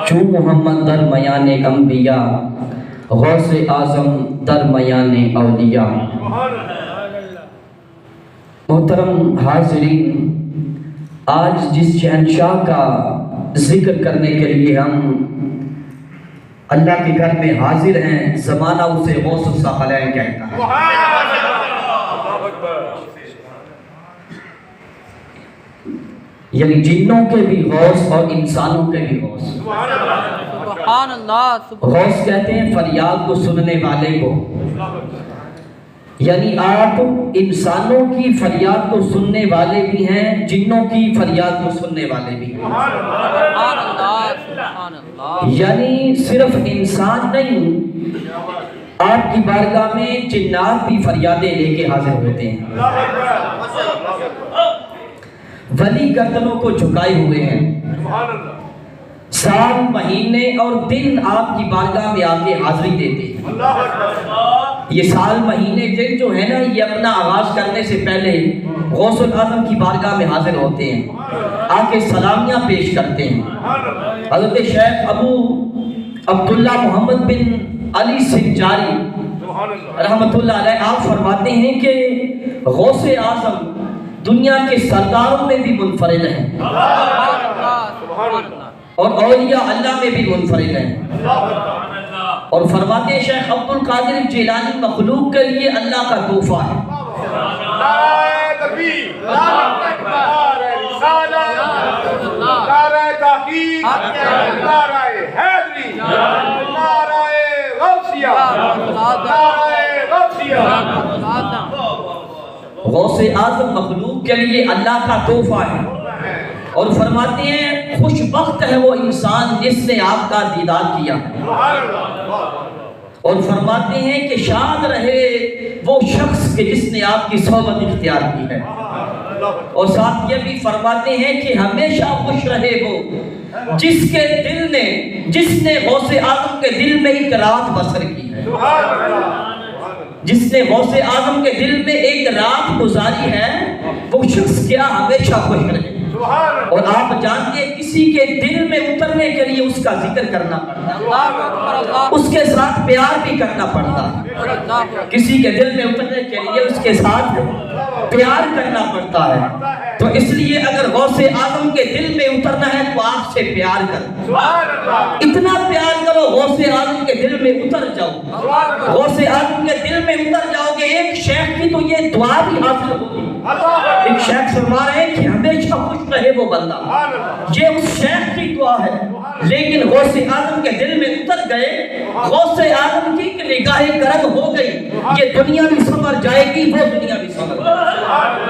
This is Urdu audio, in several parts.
چوں محمد درمیان انبیاء، غوث اعظم درمیان اولیاء۔ محترم حاضرین، آج جس شہنشاہ کا ذکر کرنے کے لیے ہم اللہ کے گھر میں حاضر ہیں، زمانہ اسے غوث الثقلین کہتا ہے۔ یعنی جنوں کے بھی غوث اور انسانوں کے بھی غوث۔ سبحان اللہ۔ غوث کہتے ہیں فریاد کو سننے والے کو، یعنی آپ انسانوں کی فریاد کو سننے والے بھی ہیں، جنوں کی فریاد کو سننے والے بھی ہیں۔ سبحان اللہ، سبحان اللہ۔ یعنی صرف انسان نہیں، آپ کی بارگاہ میں جنات بھی فریادیں لے کے حاضر ہوتے ہیں۔ ولی گردنوں کو جھکائے ہوئے ہیں، سال مہینے اور دن آپ کی بارگاہ میں آ کے حاضری دیتے ہیں۔ یہ سال مہینے دن جو ہے نا، یہ اپنا آغاز کرنے سے پہلے غوث الاعظم کی بارگاہ میں حاضر ہوتے ہیں، آ کے سلامیاں پیش کرتے ہیں۔ حضرت شیخ ابو عبداللہ محمد بن علی سنجاری رحمت اللہ علیہ آپ فرماتے ہیں کہ غوث اعظم دنیا کے سرداروں میں بھی منفرد ہیں اور اولیاء اللہ میں بھی منفرد ہیں، اور فرماتے ہیں شیخ عبد القادر جیلانی مخلوق کے لیے اللہ کا تحفہ ہے۔ نعرہ تکبیر، نعرہ رسالہ، نعرہ تحقیق، نعرہ حیدری، نعرہ غوثیہ، نعرہ غوثیہ۔ غوث اعظم مخلوق کے لیے اللہ کا تحفہ ہے، اور فرماتے ہیں خوش بخت ہے وہ انسان جس نے آپ کا دیدار کیا، اور فرماتے ہیں کہ شاد رہے وہ شخص کہ جس نے آپ کی صحبت اختیار کی ہے، اور ساتھ یہ بھی فرماتے ہیں کہ ہمیشہ خوش رہے وہ جس نے غوث اعظم کے دل میں ایک رات بسر کی ہے، جس نے غوث اعظم کے دل میں ایک رات گزاری ہے، وہ شخص کیا ہمیشہ خوش رہے۔ اور آپ جانتے ہیں کسی کے دل میں اترنے کے لیے اس کا ذکر کرنا پڑتا ہے، اس کے ساتھ پیار بھی کرنا پڑتا ہے، کسی کے دل میں اترنے کے لیے اس کے ساتھ پیار کرنا پڑتا ہے۔ تو اس لیے اگر غوث اعظم کے دل میں اترنا ہے تو آپ سے پیار کرو، اتنا پیار کرو غوث اعظم کے دل میں اتر جاؤ، غوث اعظم کے دل میں اتر جاؤ گے۔ ایک شیخ کی تو یہ دعا بھی حاصل ہوگی، ایک شیخ فرما رہے ہیں کہ ہمیشہ خوش رہے وہ بندہ، یہ اس شیخ کی دعا ہے، لیکن غوث اعظم کے دل میں اتر گئے، غوث اعظم کی نگاہ کرم ہو گئی، یہ دنیا بھی سنور جائے گی، وہ دنیا بھی سنور جائے گی،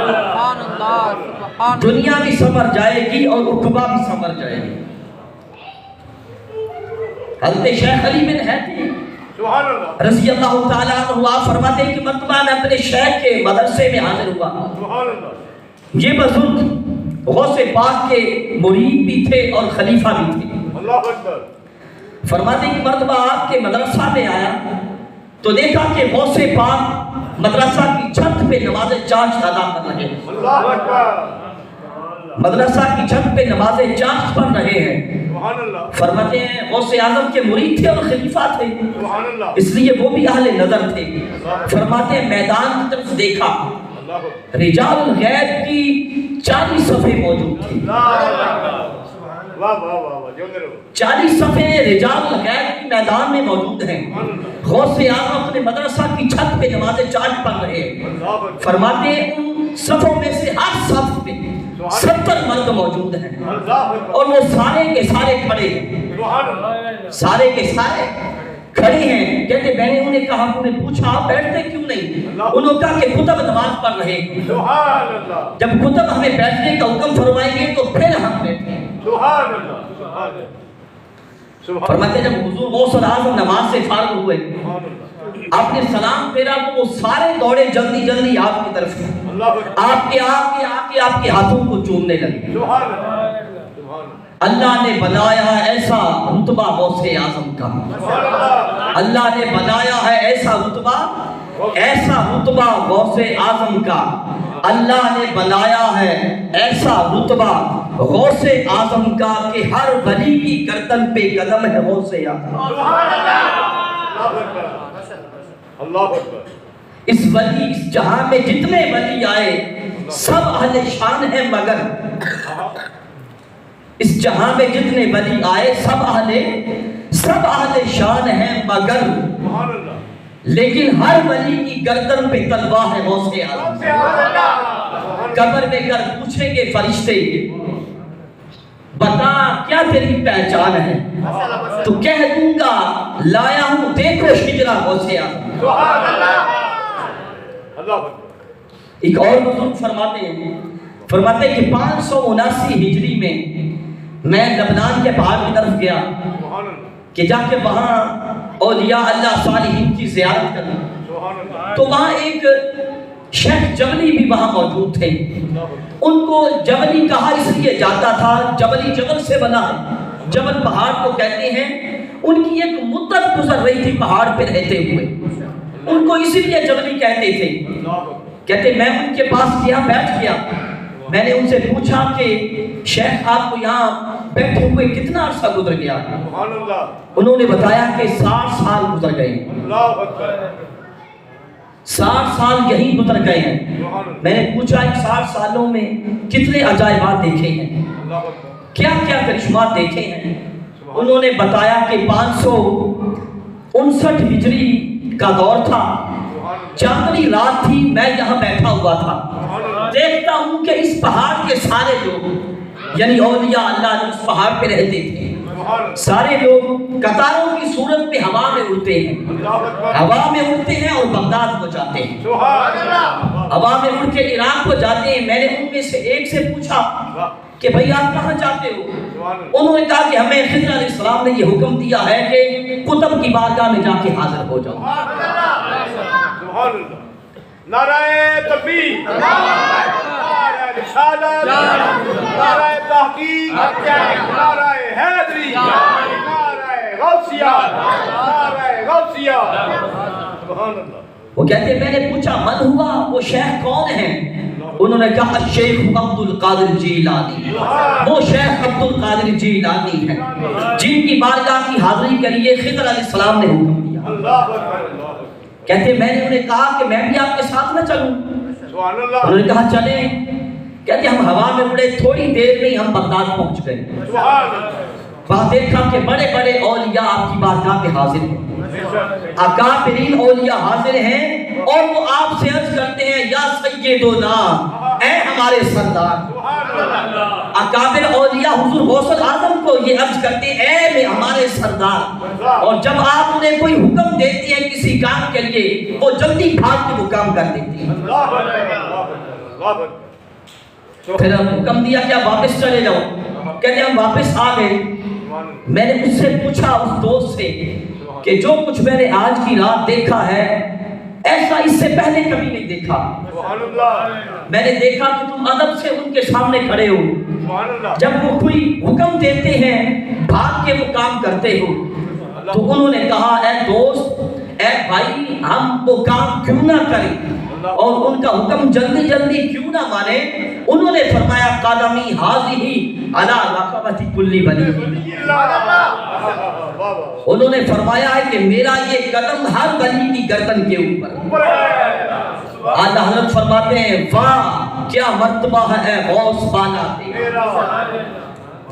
دنیا بھی سنور جائے گی اور عقبہ بھی سنور جائے گی۔ حضرت شیخ علی بن حیدری رضی اللہ تعالیٰ عنہ آپ فرماتے ہیں کہ مرتبہ میں اپنے شیخ کے مدرسے میں حاضر ہوا، یہ بزرگ غوث پاک کے مرید بھی تھے اور خلیفہ بھی تھے۔ فرماتے ہیں کہ مرتبہ آپ کے مدرسہ میں آیا تو دیکھا کہ غوث پاک مدرسہ کی چھت پہ نماز چاشت ادا کر رہے ہیں، مدرسہ کی چھت پہ نماز چاشت پڑھ رہے ہیں۔ فرماتے ہیں غوث اعظم کے مرید تھے اور خلیفہ تھے، اس لیے وہ بھی اہل نظر تھے۔ فرماتے ہیں میدان کی طرف دیکھا، رجال الغیب کی 40 صفیں موجود تھی، 40 صفیں رجال الغیب کی میدان میں موجود ہیں۔ غوث اعظم اپنے مدرسہ کی چھت پہ نماز چاشت پڑھ رہے ہیں۔ فرماتے ہیں ان صفوں میں سے ہر صف پہ 70 مرد موجود ہیں، اور وہ سارے کے سارے کھڑے ہیں، سارے کے سارے کھڑے ہیں۔ کہتے میں نے انہیں کہا، انہیں پوچھا آپ بیٹھتے کیوں نہیں؟ انہوں نے کہا کہ کتب نماز پڑھ رہے ہیں، جب کتب ہمیں بیٹھنے کا حکم فرمائیں گے تو پھر ہم بیٹھیں۔ فرماتے جب حضور غوث اعظم نماز سے فارغ ہوئے، آپ نے سلام پھیرا تو وہ سارے دوڑے جلدی جلدی آپ کی طرف، آپ کے آپ کے ہاتھوں کو چومنے لگے۔ اللہ نے بنایا ہے ایسا رتبہ غوث اعظم کا، اللہ نے بنایا ہے ایسا رتبہ غوث اعظم کا، اللہ نے بنایا ہے ایسا رتبہ غوث اعظم کا کہ ہر ولی کی گردن پہ قدم ہے غوث اعظم. اللہ اکبر. اس ولی اس جہاں میں جتنے ولی آئے سب اہل شان ہیں، مگر اس جہاں میں جتنے ولی آئے سب اہل شان ہیں، مگر لیکن ہر ولی کی گردن پہ تلوار ہے غوث اعظم. قبر میں کر پوچھیں گے فرشتے بتا کیا تیری پہچان ہے، تو کہہ دوں گا لایا ہوں دیکھو شجرہ غوث اعظم. ایک اور بزرگ فرماتے ہیں کہ 579 ہجری میں میں لبنان کے پہاڑ کی طرف گیا کہ جا کے وہاں اولیاء اللہ صالحین کی زیارت کرنا، تو وہاں ایک شیخ جبلی بھی وہاں موجود تھے. ان کو جبلی کہا اس لیے جاتا تھا، جبلی جبل سے بنا ہے، جبل پہاڑ کو کہتے ہیں. ان کی ایک مدت گزر رہی تھی پہاڑ پہ رہتے ہوئے، ان کو اسی لیے جبلی کہتے تھے. کہتے میں ان کے پاس یہاں بیٹھ گیا، میں نے ان سے پوچھا کہ شیخ آپ کو یہاں بیٹھے ہوئے کتنا عرصہ گزر گیا؟ انہوں نے بتایا کہ 60 سال گزر گئے. 60 سال یہیں گزر گئے ہیں. میں نے پوچھا ان 60 سالوں میں کتنے عجائبات دیکھے ہیں، کیا کیا کرشمات دیکھے ہیں؟ انہوں نے بتایا کہ 559 ہجری کا دور تھا، چاندنی رات تھی، میں یہاں بیٹھا ہوا تھا، دیکھتا ہوں کہ اس پہاڑ کے سارے لوگ یعنی اولیاء اللہ جو اس پہاڑ پہ رہتے تھے سارے لوگ قطاروں کی صورت میں ہوا میں اڑتے ہیں، ہوا میں اڑتے ہیں اور بغداد کو جاتے ہیں، ہوا میں اڑ کے عراق کو جاتے ہیں. میں نے ان میں سے ایک سے پوچھا کہ بھئی آپ کہاں جاتے ہو؟ انہوں نے کہا کہ ہمیں خضر علیہ السلام نے یہ حکم دیا ہے کہ قطب کی بارگاہ میں جا کے حاضر ہو جاؤ. نعرہ تکبیر، نعرہ رسالت، نعرہ تحقیق، نعرہ حیدری، نعرہ غوثیہ، نعرہ غوثیہ. سبحان اللہ. وہ کہتے ہیں میں نے پوچھا من ہوا وہ شیخ کون ہیں؟ انہوں نے کہا شیخ عبد القادر جیلانی. وہ شیخ عبد القادر جیلانی ہیں جن کی بارگاہ کی حاضری کے لیے خضر علیہ السلام نے حکم دیا. کہتے میں نے انہیں کہا کہ میں بھی آپ کے ساتھ نہ چلوں؟ انہوں نے کہا چلیں. کہتے ہم ہوا میں اڑے، تھوڑی دیر میں ہم بغداد پہنچ گئے. وہاں دیکھا کہ بڑے بڑے اولیاء آپ کی بارگاہ پہ حاضر ہیں، اکابرین اولیاء حاضر ہیں، اور وہ آپ سے عرض کرتے ہیں یا سیدنا، اے ہمارے سردار. اکابر اولیاء حضور غوث اعظم کو یہ عرض کرتے ہیں اے ہمارے سردار. اور جب آپ انہیں کوئی حکم دیتے ہیں کسی کام کے لیے وہ جلدی بھاگ کے وہ کام کر دیتے ہیں. پھر حکم دیا کہ آپ واپس چلے جاؤ. کہتے ہم واپس آ گئے. میں نے اس سے پوچھا اس دوست سے کہ جو کچھ میں نے آج کی رات دیکھا ہے ایسا اس سے پہلے کبھی نہیں دیکھا. میں نے دیکھا کہ تم ادب سے ان کے سامنے کھڑے ہو، جب وہ کوئی حکم دیتے ہیں بھاگ کے وہ کام کرتے ہو. تو انہوں نے کہا اے دوست، اے بھائی، ہم وہ کام کیوں نہ کریں اور ان کا حکم جلدی جلدی کیوں نہ مانے؟ انہوں نے فرمایا قدمی حاضی علی رقبۃ کل ولی. انہوں نے فرمایا ہے کہ میرا یہ قدم ہر ولی کی گردن کے اوپر. اعلیٰ حضرت فرماتے ہیں واہ کیا مرتبہ ہے اے غوث بالا تیرا،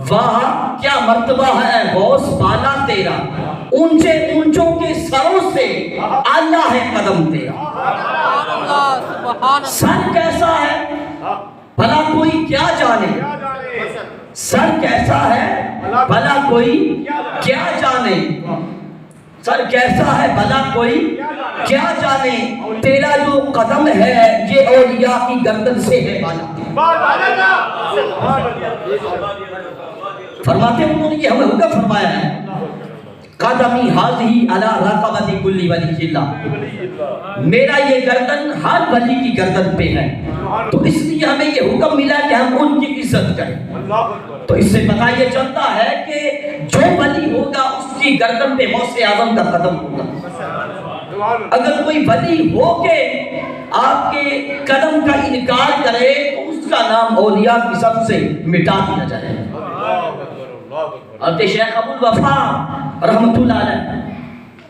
واہ کیا مرتبہ ہے اے غوث بالا تیرا، اونچے اونچوں کے سروں سے اعلیٰ ہے قدم تیرا. سر کیسا ہے بھلا کوئی کیا جانے، سر کیسا ہے بھلا کوئی کیا جانے، سر کیسا ہے بھلا کوئی کیا جانے، تیرا جو قدم ہے یہ اولیاء کی گردن سے ہے بالا. فرماتے ہیں انہوں نے یہ ہمیں حکم فرمایا ہے قدمی حاضی علی رقبۃ کل ولی اللہ، میرا یہ گردن ہر ولی کی گردن پہ ہے. تو اس لیے ہمیں یہ حکم ملا کہ ہم ان کی عزت کریں. تو اس سے پتہ یہ چلتا ہے کہ جو ولی ہوگا اس کی گردن پہ غوث اعظم کا قدم ہوگا. اگر کوئی ولی ہو کے آپ کے قدم کا انکار کرے تو اس کا نام اولیاء کی سب سے مٹا دیا جائے۔ حضرت شیخ ابو الوفا رحمۃ اللہ علیہ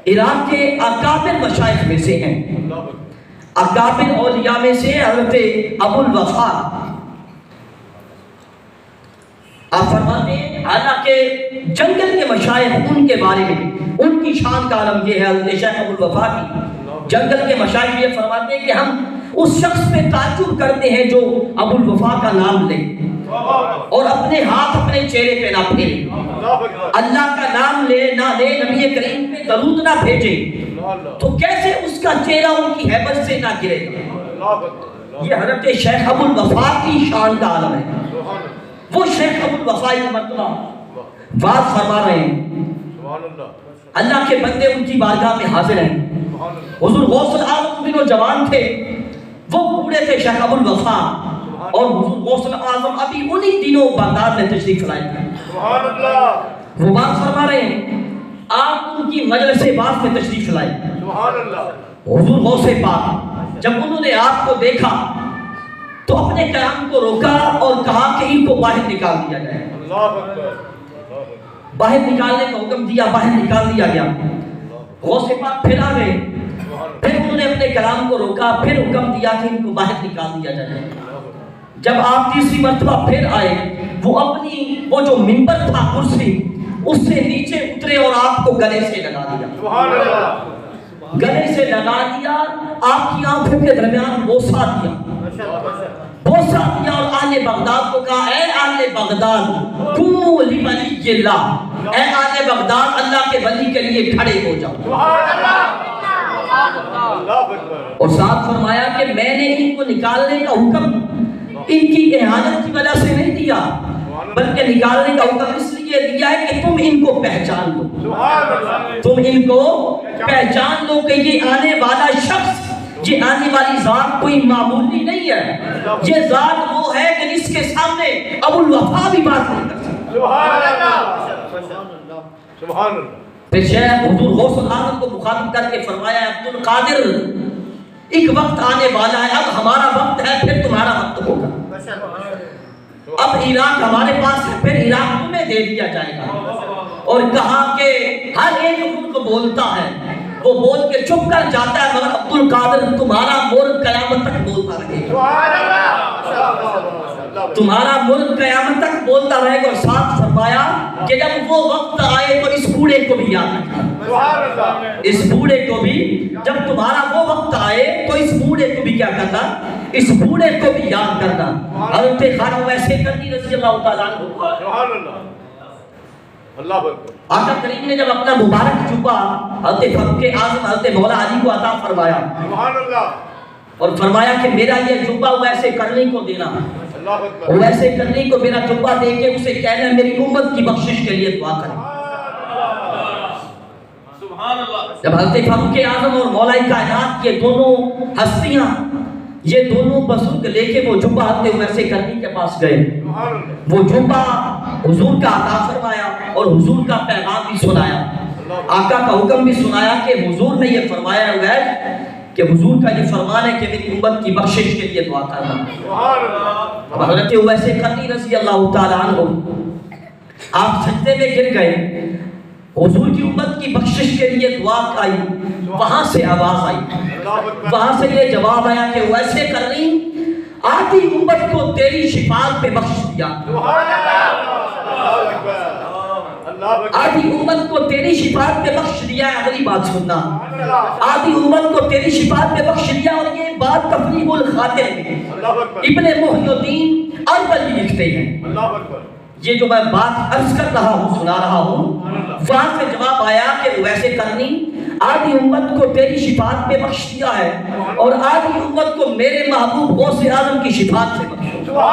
عراق کے اکابر مشائخ میں سے ہیں، اکابر اولیاء میں سے حضرت ابو الوفا۔ آپ فرماتے ہیں حالانکہ جنگل کے مشائخ ان کے بارے میں ان کی شان کا عالم یہ ہے، حضرت شیخ ابو الوفا کی جنگل کے مشائخ یہ فرماتے ہیں کہ ہم اس شخص پہ تعجب کرتے ہیں جو ابو الوفا کا نام لے اور اپنے ہاتھ اپنے چہرے پہ نہ پھیرے، اللہ کا نام لے نہ لے، نبی کریم پہ درود نہ بھیجے، تو کیسے اس کا چہرہ ان کی ہیبت سے نہ گرے گا؟ یہ حضرت شیخ ابو الوفا کی شان کا عالم ہے۔ وہ شیخ ابو الوفا ایک مرتبہ بات فرما رہے ہیں، اللہ کے بندے ان کی بارگاہ میں حاضر ہیں، حضور غوث العظم دنوں جوان تھے، وہ بوڑھے تھے شیخ ابو الوفا، اور حضور غوث العظم ابھی انہی دنوں بغداد میں تشریف لائے تھے۔ وہ بات فرما رہے ہیں، آپ ان کی مجلس باز میں تشریف لائے، حضور غوث پاک جب انہوں نے آپ کو دیکھا تو اپنے کلام کو روکا اور کہا کہ ان کو باہر نکال دیا جائے۔ باہر نکالنے کا حکم دیا، باہر نکال دیا گیا۔ غوث پاک پھر آ گئے، پھر انہوں نے اپنے کلام کو روکا، پھر حکم دیا کہ ان کو باہر نکال دیا جائے۔ جب آپ تیسری مرتبہ پھر آئے، وہ جو منبر تھا کرسی، اس سے نیچے اترے اور آپ کو گلے سے لگا دیا، گلے سے لگا دیا، آپ کی آنکھوں کے درمیان بوسہ دیا، بوسہ دیا، اور اہل بغداد کو کہا، اے اہل بغداد قوموا لولی اللہ، اے اہل بغداد اللہ کے ولی کے لیے کھڑے ہو جاؤ۔ اور ساتھ فرمایا کہ میں نے ان کو نکالنے کا حکم ان کی اہانت کی وجہ سے نہیں دیا، بلکہ نکالنے کا حکم اس لیے دیا ہے کہ تم ان کو پہچان لو، تم ان کو پہچان لو کہ یہ آنے والا شخص، یہ آنے والی ذات کوئی معمولی نہیں ہے، یہ ذات وہ ہے کہ جس کے سامنے ابو الوفا بھی بات نہیں کر سکتا۔ پھر شیخ حضور غوث العظم کو مخاطب کر کے فرمایا، عبد القادر ایک وقت آنے والا ہے، اب ہمارا وقت ہے، پھر تمہارا وقت ہوگا، اب عراق ہمارے پاس ہے، پھر عراق تمہیں دے دیا جائے گا۔ اور کہا کہ ہر ایک ملک بولتا ہے، وہ بول کے چپ کر جاتا ہے، مگر عبد القادر تمہارا ملک قیامت تک بولتا رہے گا، تمہارا ملک قیامت تک بولتا رہے گا۔ اور ساتھ فرمایا کہ جب وہ وقت آئے تو اس بوڑھے کو بھی یاد رکھنا، اس بوڑھے کو بھی، جب تمہارا وہ وقت آئے تو اس بوڑھے کو بھی کیا کرنا، اس بوڑھے کو بھی یاد کرنا۔ حضرت خواجہ ویسے کرنی رضی اللہ تعالیٰ عنہ، آقا کریم نے جب اپنا مبارک جبہ حضرت فاروق اعظم حضرت مولا علی کو عطا فرمایا اور فرمایا کہ میرا یہ جبہ ویسے کرنی کو دینا، ویسے کرنی کو میرا جبہ دے کے اسے کہنا میری امت کی بخشش کے لیے دعا کریں۔ جب حضرت فاروق اعظم اور مولا کائنات یہ دونوں ہستیاں، یہ دونوں بزرگ لے کے وہ جبہ حضرت ویسے کرنی کے پاس گئے، وہ جبہ حضور کا عطا فرمایا اور حضور کا پیغام بھی سنایا، آقا کا حکم بھی سنایا کہ حضور نے یہ فرمایا ہوا ہے کہ حضور کا یہ فرمان ہے کہ میری امت کی بخشش کے لیے دعا کرنا۔ اب حضرت ویسے کرنی رضی اللہ تعالیٰ عنہ آپ سجدے میں گر گئے، حضور کی امت کی بخشش کے لیے دعا آئی، وہاں سے آواز آئی، وہاں سے یہ جواب آیا کہ ویسے کرنی آدھی امت کو تیری شفاعت پہ بخش دیا، آدھی امت کو تیری شفاعت پہ بخش دیا ہے۔ اگلی بات سننا، آدھی امت کو تیری شفاعت پہ بخش دیا، اور یہ بات تفریح الخاطر میں ابن محی الدین اربلی لکھتے ہیں۔ یہ جو میں بات عرض کر رہا ہوں، سنا رہا ہوں، وہاں سے جواب آیا کہ ویسے کرنی آدھی امت کو تیری شفاعت پہ بخش دیا ہے، اور آدھی امت کو میرے محبوب غوث اعظم کی شفاعت سے بخش دیا۔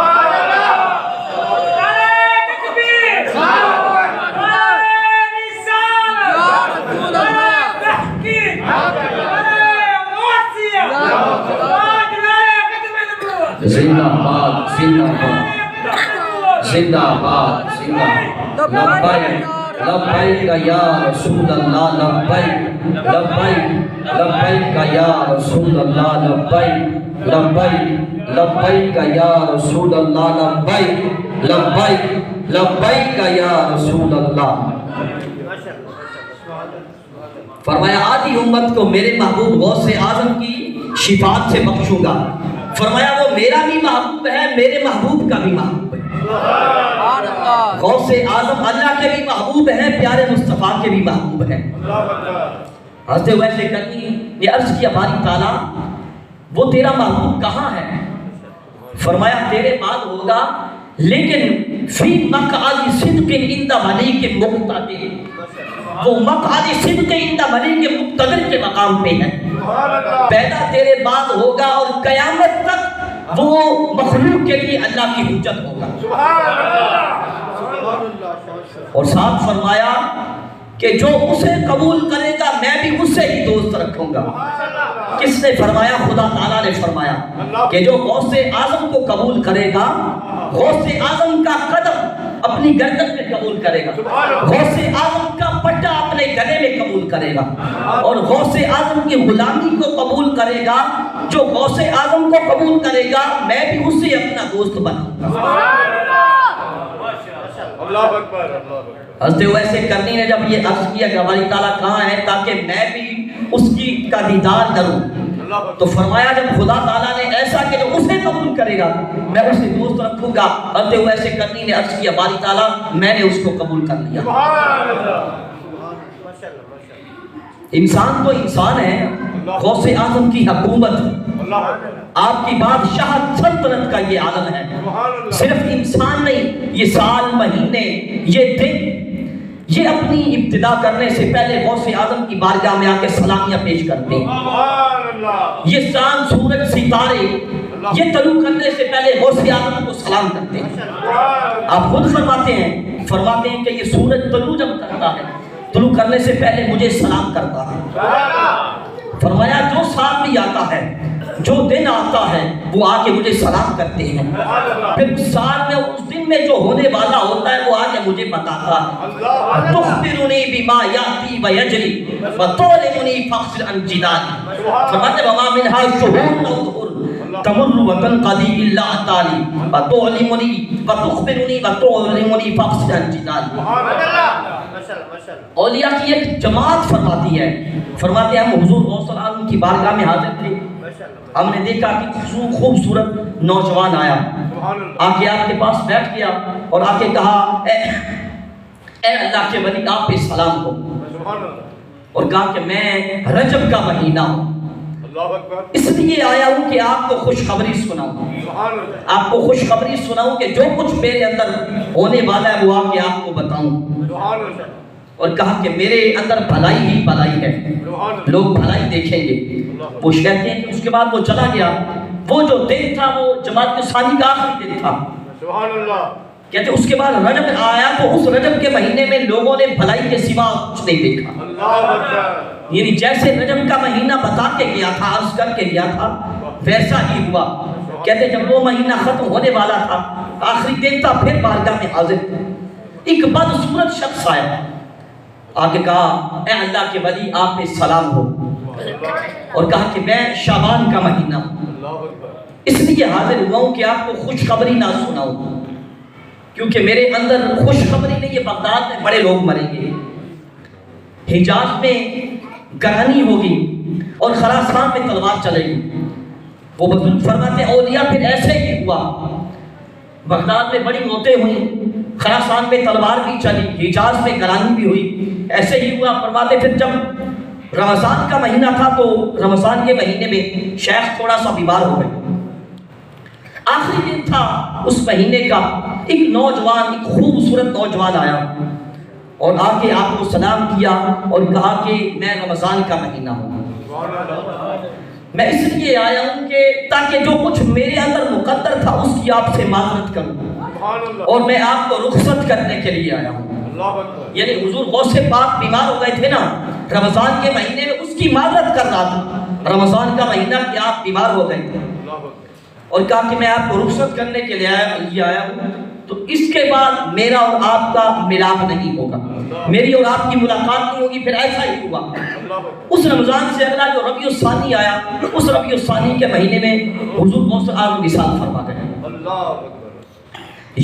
زندہ باد، زندہ باد، زندہ باد، زندہ باد، لبیک یا رسول اللہ، لبیک لبیک لبیک یا رسول اللہ، لبیک لبیک لبیک یا رسول اللہ، لبیک لبیک لبیک یا رسول اللہ۔ فرمایا آدھی امت کو میرے محبوب غوث اعظم کی شفاعت سے بخشوں گا۔ فرمایا وہ میرا بھی محبوب ہے، میرے محبوب کا بھی محبوب ہے۔ سبحان اللہ، غوث اعظم اللہ کے بھی محبوب ہیں، پیارے مصطفیٰ کے بھی محبوب ہیں۔ حضرت ویسے کرنی نے عرض کیا باری تعالیٰ وہ تیرا محبوب کہاں ہے؟ فرمایا تیرے بعد ہوگا، لیکن فی مقعد صدق عند ملیک مقتدر، وہ مقعد صدق عند ملیک مقتدر کے مقام پہ ہے، پیدا تیرے بعد ہوگا اور قیامت تک وہ مخلوق کے لیے اللہ کی حجت ہوگا۔ اور ساتھ فرمایا کہ جو اسے قبول کرے گا میں بھی اس سے ہی دوست رکھوں گا۔ کس نے فرمایا؟ خدا تعالیٰ نے فرمایا کہ جو غوث اعظم کو قبول کرے گا، غوث اعظم کا قدم اپنی گردن میں قبول کرے گا، غوث اعظم کا پٹا اپنے گلے میں قبول کرے گا، اور غوث اعظم کی غلامی کو قبول کرے گا۔ جو غوث اعظم کو قبول کرے گا میں بھی اس سے اپنا دوست بناؤں گا۔ حضرت ویسے کرنی نے جب یہ عرض کیا کہ ہماری تعالیٰ کہاں ہے تاکہ میں بھی اس کی کا دیدار کروں، تو فرمایا جب خدا تعالیٰ نے ایسا کہ جو اسے قبول کرے گا میں اسے دوست رکھوں گا۔ حضرت ویسے کرنی نے عرض کیا باری تعالیٰ میں نے اس کو قبول کر لیا۔ انسان تو انسان ہے، غوث اعظم کی حکومت، آپ کی بادشاہت، سلطنت کا یہ عالم ہے۔ صرف انسان نہیں، یہ سال، مہینے، یہ دن، یہ اپنی ابتدا کرنے سے پہلے غوث اعظم کی بارگاہ میں آ کے سلامیاں پیش کرتے ہیں۔ یہ چاند، سورج، ستارے یہ طلوع کرنے سے پہلے غوث اعظم کو سلام کرتے ہیں۔ آپ خود فرماتے ہیں کہ یہ سورج طلوع جب کرتا ہے، طلوع کرنے سے پہلے مجھے سلام کرتا ہے۔ فرمایا جو سال بھی آتا ہے، جو دن آتا ہے، وہ آ کے مجھے سلام کرتے ہیں۔ پھر اس سال میں اس دن میں جو ہونے والا ہوتا ہے وہ آ کے مجھے بتاتا ہے۔ تخبرنی بما یاتی و یجری وتعلمنی فاغفر عن جدالی۔ فرماتے وما منہا شہور او ظہور تمر وتنقضی الا اتالی وتعلمنی وتخبرنی وتعلمنی فاغفر عن جدالی۔ اولیاء کی ایک جماعت فرماتی ہے، فرماتے ہیں ہم حضور غوث اعظم کی بارگاہ میں حاضر تھے، ہم نے دیکھا کہ خوبصورت نوجوان آیا، آ کے آپ کے پاس بیٹھ گیا اور آ کے کہا اے اللہ کے ولی آپ پہ سلام ہو، اور کہا کہ میں رجب کا مہینہ ہوں، اس لیے آیا ہوں کہ آپ کو خوشخبری سناؤں، آپ کو خوشخبری سناؤں کہ جو کچھ میرے اندر ہونے والا ہے وہ آ کے آپ کو بتاؤں۔ اور کہا کہ میرے اندر بھلائی ہی بھلائی ہے، لوگ بھلائی دیکھیں گے۔ وہ کہتے ہیں کہ اس کے بعد وہ چلا گیا۔ وہ جو دن تھا وہ جماعت ثانی کا آخری دن تھا۔ کہتے اس کے بعد رجب آیا تو اس رجب کے مہینے میں لوگوں نے بھلائی کے سوا کچھ نہیں دیکھا، یعنی جیسے رجب کا مہینہ بتا کے گیا تھا، عرض کر کے گیا تھا، ویسا ہی ہوا۔ کہتے جب وہ مہینہ ختم ہونے والا تھا، آخری دن تھا، پھر بارگاہ میں حاضر تھے، ایک بدصورت شخص آیا، آ کے کہا اے اللہ کے ولی آپ پہ سلام ہو، اور کہا کہ میں شعبان کا مہینہ ہوں، اس لیے حاضر ہوا ہوں کہ آپ کو خوشخبری نہ سناؤں، کیونکہ میرے اندر خوشخبری نہیں ہے، بغداد میں بڑے لوگ مریں گے، حجاز میں گرانی ہوگی اور خراسان میں تلوار چلے گی۔ وہ بزرگ فرماتے ہیں اولیاء پھر ایسے ہی ہوا، بغداد میں بڑی موتیں ہوئیں، خراسان میں تلوار بھی چلی، حجاز میں گرانی بھی ہوئی، ایسے ہی ہوا۔ فرماتے پھر جب رمضان کا مہینہ تھا تو رمضان کے مہینے میں شیخ تھوڑا سا بیمار ہو گئے، آخری دن تھا اس مہینے کا، ایک نوجوان، ایک خوبصورت نوجوان آیا اور آ کے آپ کو سلام کیا اور کہا کہ میں رمضان کا مہینہ ہوں، میں اس لیے آیا ہوں کہ تاکہ جو کچھ میرے اندر مقدر تھا اس کی آپ سے معذرت کروں، اور میں آپ کو رخصت کرنے کے لیے آیا ہوں۔ یعنی حضور غوث پاک بیمار ہو گئے تھے نا رمضان کے مہینے میں، اس کی معذرت کر رہا تھا، رمضان کا مہینہ کہ آپ بیمار ہو گئے تھے، اور کہا کہ میں آپ کو رخصت کرنے کے لیے آیا ہوں، تو اس کے بعد میرا اور آپ کا ملاپ نہیں ہوگا، میری اور آپ کی ملاقات نہیں ہوگی. پھر ایسا ہی ہوا. اس رمضان سے اگلا جو ربیع الثانی آیا, اس ربیع الثانی کے مہینے میں حضور غوث اعظم وصال فرما گئے.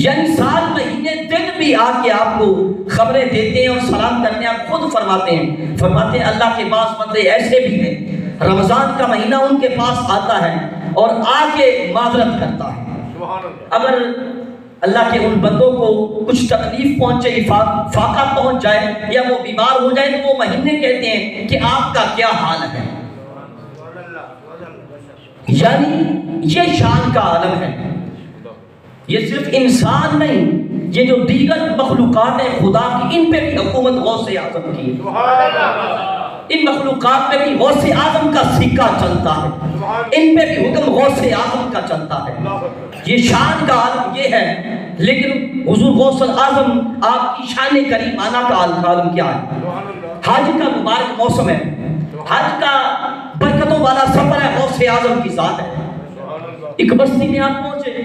یعنی سال مہینے دن بھی آ کے آپ کو خبریں دیتے ہیں اور سلام کرتے ہیں. آپ خود فرماتے ہیں اللہ کے پاس بندے ایسے بھی ہیں, رمضان کا مہینہ ان کے پاس آتا ہے اور آ کے معذرت کرتا ہے. اگر اللہ کے ان بندوں کو کچھ تکلیف پہنچے, فاقہ پہنچ جائے یا وہ بیمار ہو جائے, تو وہ مہینے کہتے ہیں کہ آپ کا کیا حال ہے. یعنی یہ شان کا عالم ہے. یہ صرف انسان نہیں, یہ جو دیگر مخلوقات ہیں خدا کی, ان پہ بھی حکومت غوث اعظم کی. ان مخلوقات پہ بھی غوث اعظم کا سکہ چلتا ہے, ان پہ بھی حکم غوث اعظم کا چلتا ہے. یہ شان کا عالم یہ ہے. لیکن حضور غوث اعظم آپ کی شان کریمانہ کا عالم کیا ہے؟ حج کا مبارک موسم ہے, حج کا برکتوں والا سفر ہے, غوث اعظم کی ذات ہے. ایک بستی میں آپ پہنچے,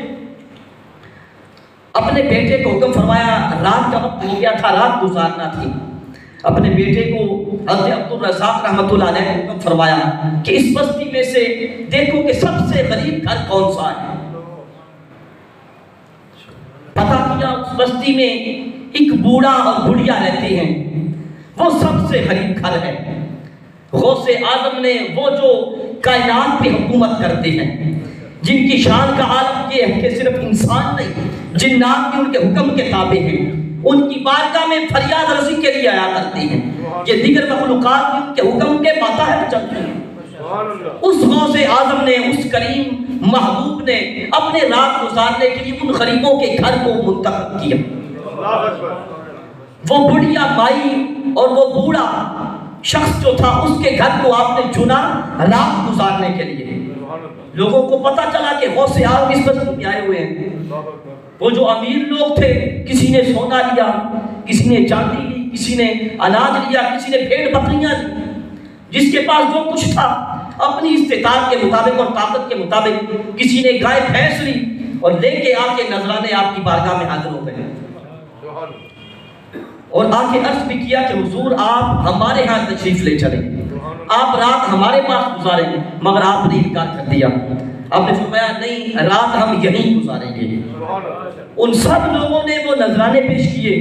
اپنے بیٹے کو حکم فرمایا, رات کا وقت ہو گیا تھا, رات گزارنا تھی. اپنے بیٹے کو حضرت عبدالرزاق رحمۃ اللہ علیہ نے حکم فرمایا کہ اس بستی میں سے دیکھو کہ سب سے غریب گھر کون سا ہے. پتہ کیا, اس بستی میں ایک بوڑھا اور بڑھیا رہتے ہیں, وہ سب سے غریب گھر ہے. غوث اعظم نے وہ جو کائنات پہ حکومت کرتے ہیں, جن کی شان کا عالم یہ ہے کہ صرف انسان نہیں, جنات بھی ان کے حکم کے تابع ہیں, ان کی بارگاہ میں فریاد رسی کے لیے آیا کرتے ہیں. یہ دیگر مخلوقات بھی ان کے حکم کے ماتحت چلتے ہیں. اس غوث اعظم نے, اس کریم محبوب نے اپنے رات گزارنے کے لیے ان غریبوں کے گھر کو منتخب کیا. وہ بڑھیا مائی اور وہ بوڑھا شخص جو تھا, اس کے گھر کو آپ نے چنا رات گزارنے کے لیے. لوگوں کو پتا چلا کہ غوث اعظم اس بستی میں آئے ہوئے ہیں. وہ جو امیر لوگ تھے, کسی نے سونا لیا, کسی نے چاندی لی, کسی نے اناج لیا, کسی نے بھیڑ بکریاں لی. جس کے پاس جو کچھ تھا اپنی استطاعت کے مطابق اور طاقت کے مطابق, کسی نے گائے بھینس لی اور لے کے آ کے نذرانے آپ کی بارگاہ میں حاضر ہو گئے. اور آ کے عرض بھی کیا کہ حضور آپ ہمارے ہاں تشریف لے چلیں, آپ رات ہمارے پاس گزاریں. مگر آپ نے انکار کر دیا. آپ نے فرمایا نہیں, رات ہم یہیں گزاریں گے. ان سب لوگوں نے وہ نذرانے پیش کیے,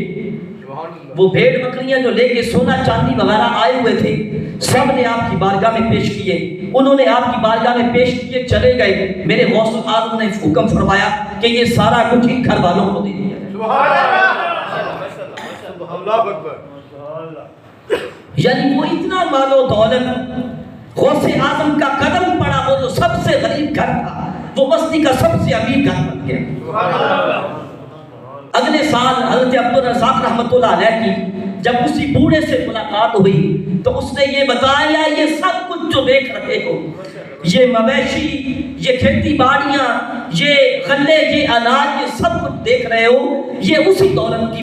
وہ بھیڑ بکریاں جو لے کے سونا چاندی وغیرہ آئے ہوئے تھے, سب نے آپ کی بارگاہ میں پیش کیے. انہوں نے آپ کی بارگاہ میں پیش کیے, چلے گئے. میرے غوث اعظم نے حکم فرمایا کہ یہ سارا کچھ ان گھر والوں کو دے دیا. یعنی وہ اتنا مال و دولت, غوث اعظم کا قدم پڑا, وہ جو سب سے غریب گھر تھا وہ بستی کا سب سے امیر گھر بن گیا. اگلے سال حضرت عبدالرزاق رحمۃ اللہ علیہ کی جب اسی بوڑھے سے ملاقات ہوئی تو اس نے یہ بتایا, یہ سب کچھ جو دیکھ رہے ہو, یہ مویشی, یہ کھیتی باڑیاں, یہ غلے, یہ اناج, یہ سب کچھ دیکھ رہے ہو, یہ اسی دولت کی